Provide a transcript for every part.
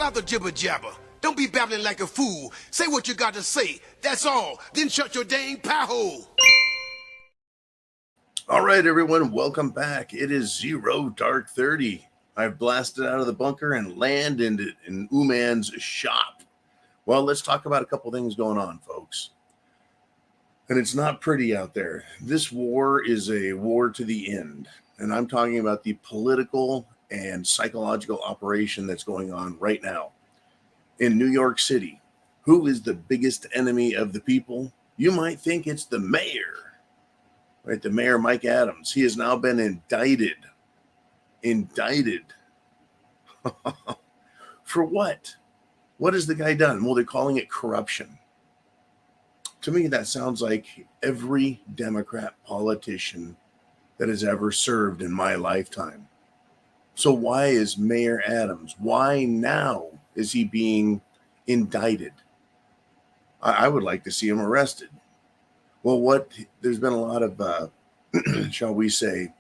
out the jibber jabber. Don't be babbling like a fool. Say what you got to say. That's all. Then shut your dang pie hole. All right, everyone, welcome back. It is 0:30. I've blasted out of the bunker and landed in Uman's shop. Well, let's talk about a couple things going on, folks. And it's not pretty out there. This war is a war to the end. And I'm talking about the political and psychological operation that's going on right now. In New York City, who is the biggest enemy of the people? You might think it's the mayor, right? The mayor, Mike Adams. He has now been indicted. Indicted. For what? What has the guy done? Well, they're calling it corruption. To me, that sounds like every Democrat politician that has ever served in my lifetime. So why is Mayor Adams, why now is he being indicted? I would like to see him arrested. Well, there's been a lot of, shall we say,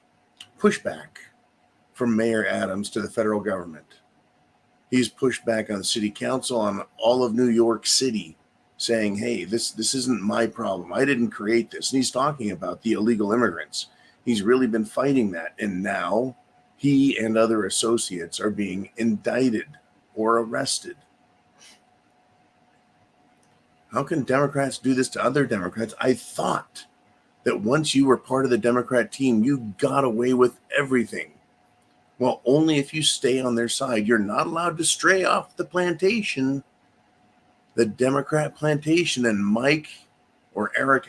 pushback from Mayor Adams to the federal government. He's pushed back on the city council, on all of New York City, saying, hey, this isn't my problem. I didn't create this. And he's talking about the illegal immigrants. He's really been fighting that. And now he and other associates are being indicted or arrested. How can Democrats do this to other Democrats? I thought that once you were part of the Democrat team, you got away with everything. Well, only if you stay on their side. You're not allowed to stray off the plantation, the Democrat plantation. And Eric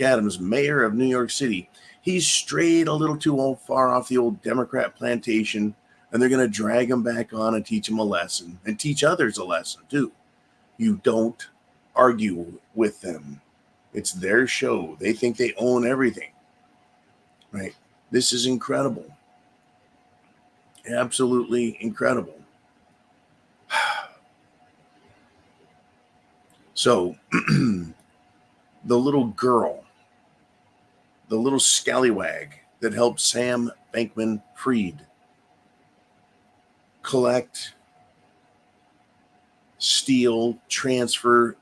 Adams, mayor of New York City, he's strayed a little too far off the old Democrat plantation, and they're going to drag him back on and teach him a lesson, and teach others a lesson too. You don't argue with them. It's their show. They think they own everything, right? This is incredible. Absolutely incredible. So the little girl, the little scallywag that helped Sam Bankman-Fried collect, steal, transfer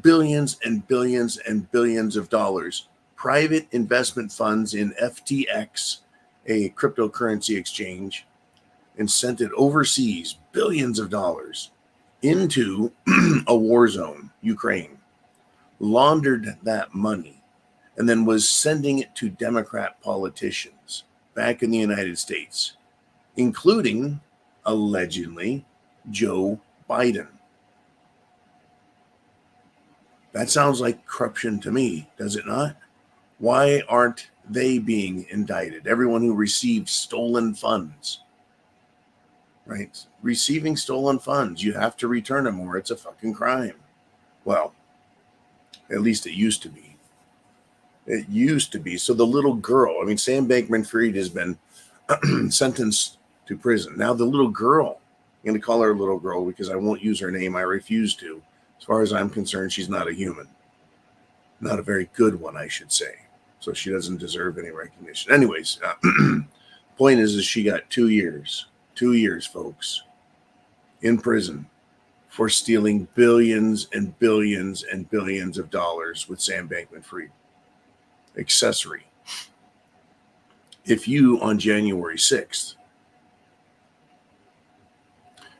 billions and billions and billions of dollars, private investment funds in FTX, a cryptocurrency exchange, and sent it overseas, billions of dollars, into a war zone, Ukraine, laundered that money, and then was sending it to Democrat politicians back in the United States, including, allegedly, Joe Biden. That sounds like corruption to me, does it not? Why aren't they being indicted? Everyone who received stolen funds, right? Receiving stolen funds, you have to return them or it's a fucking crime. Well, at least it used to be. It used to be. So the little girl, Sam Bankman-Fried has been sentenced to prison. Now the little girl, I'm going to call her a little girl because I won't use her name. I refuse to. As far as I'm concerned, she's not a human. Not a very good one, I should say. So she doesn't deserve any recognition. Anyways, point is she got 2 years. 2 years, folks, in prison for stealing billions and billions and billions of dollars with Sam Bankman-Fried. Accessory. If you, on January 6th,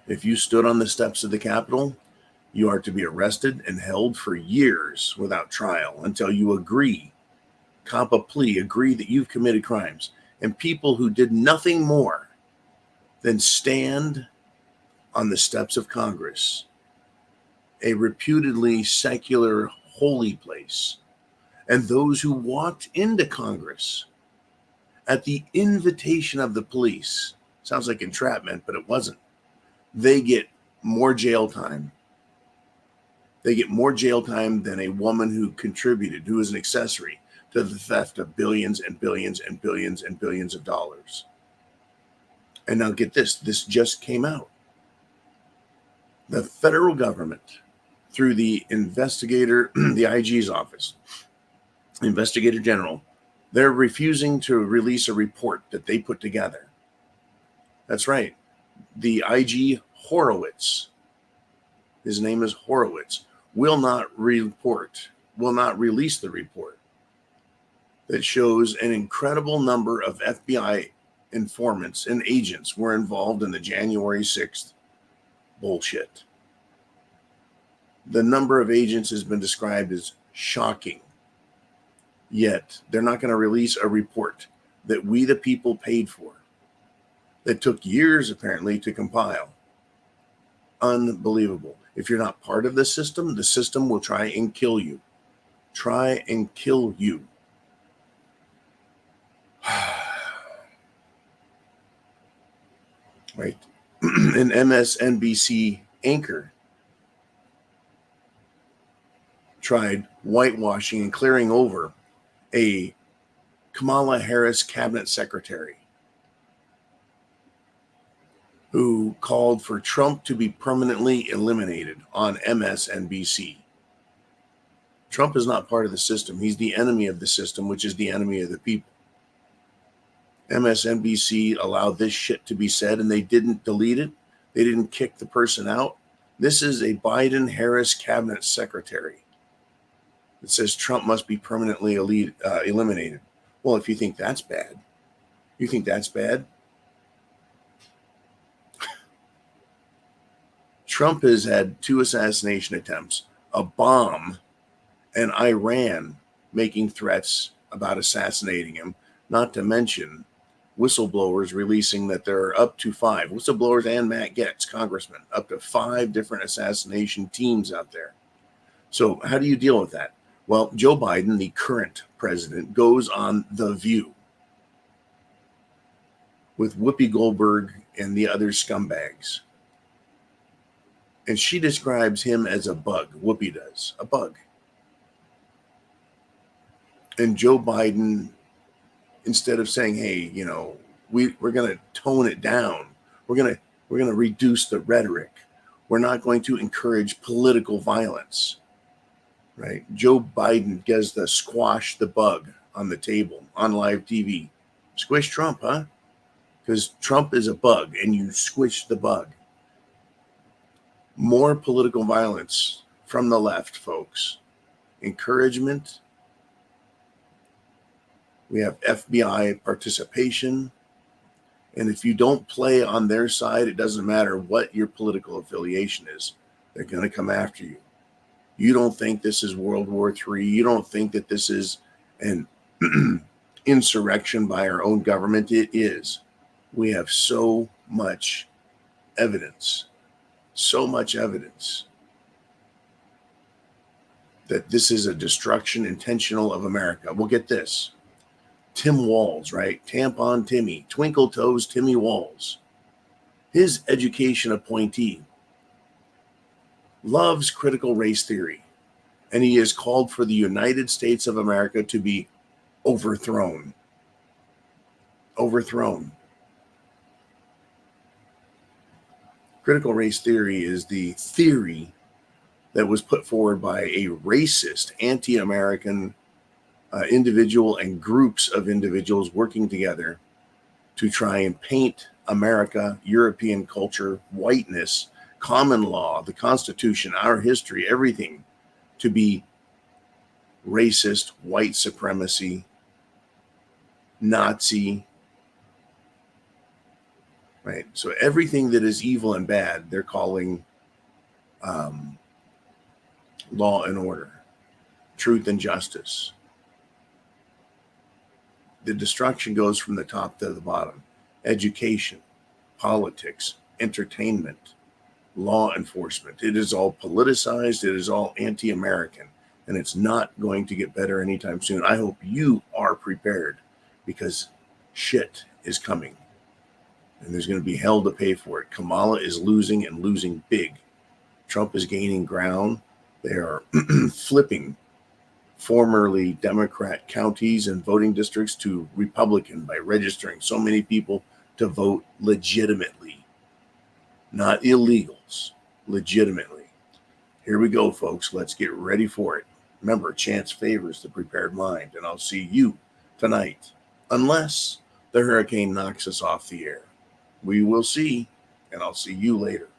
if you stood on the steps of the Capitol, you are to be arrested and held for years without trial until you agree, cop a plea, agree that you've committed crimes. And people who did nothing more than stand on the steps of Congress, a reputedly secular holy place, and those who walked into Congress at the invitation of the police, sounds like entrapment, but it wasn't, they get more jail time. They get more jail time than a woman who contributed, who is an accessory to the theft of billions and billions and billions and billions of dollars. And now get this just came out. The federal government, through the investigator, the IG's office, Investigator General, they're refusing to release a report that they put together. That's right. The IG Horowitz, his name is Horowitz, will not release the report that shows an incredible number of FBI informants and agents were involved in the January 6th bullshit. The number of agents has been described as shocking. Yet, they're not going to release a report that we, the people, paid for, that took years, apparently, to compile. Unbelievable. If you're not part of the system will try and kill you. Try and kill you. Right? An MSNBC anchor tried whitewashing and clearing over a Kamala Harris cabinet secretary who called for Trump to be permanently eliminated on MSNBC. Trump is not part of the system. He's the enemy of the system, which is the enemy of the people. MSNBC allowed this shit to be said, and they didn't delete it. They didn't kick the person out. This is a Biden-Harris cabinet secretary that says Trump must be permanently eliminated. Well, if you think that's bad, Trump has had 2 assassination attempts, a bomb, and Iran making threats about assassinating him, not to mention whistleblowers releasing that there are up to 5 whistleblowers and Matt Gaetz, congressman, up to 5 different assassination teams out there. So how do you deal with that? Well, Joe Biden, the current president, goes on The View with Whoopi Goldberg and the other scumbags. And she describes him as a bug. Whoopi does. A bug. And Joe Biden, instead of saying, hey, we're going to tone it down. We're going to reduce the rhetoric. We're not going to encourage political violence. Right? Joe Biden does the squash the bug on the table on live TV. Squish Trump, huh? Because Trump is a bug and you squish the bug. More political violence from the left, folks. Encouragement. We have FBI participation. And if you don't play on their side, it doesn't matter what your political affiliation is. They're going to come after you. You don't think this is World War III. You don't think that this is an insurrection by our own government. It is. We have so much evidence that this is a destruction intentional of America. Well, get this. Tim Walz, right? Tampon Timmy, Twinkle Toes Timmy Walz. His education appointee loves critical race theory, and he has called for the United States of America to be overthrown. Overthrown. Critical race theory is the theory that was put forward by a racist, anti-American individual and groups of individuals working together to try and paint America, European culture, whiteness, common law, the Constitution, our history, everything to be racist, white supremacy, Nazi, right? So everything that is evil and bad, they're calling law and order, truth and justice. The destruction goes from the top to the bottom. Education, politics, entertainment, law enforcement. It is all politicized. It is all anti-American. And it's not going to get better anytime soon. I hope you are prepared because shit is coming. And there's going to be hell to pay for it. Kamala is losing and losing big. Trump is gaining ground. They are flipping formerly Democrat counties and voting districts to Republican by registering so many people to vote legitimately, not illegals, legitimately. Here we go, folks. Let's get ready for it. Remember, chance favors the prepared mind, and I'll see you tonight, unless the hurricane knocks us off the air. We will see. and I'll see you later.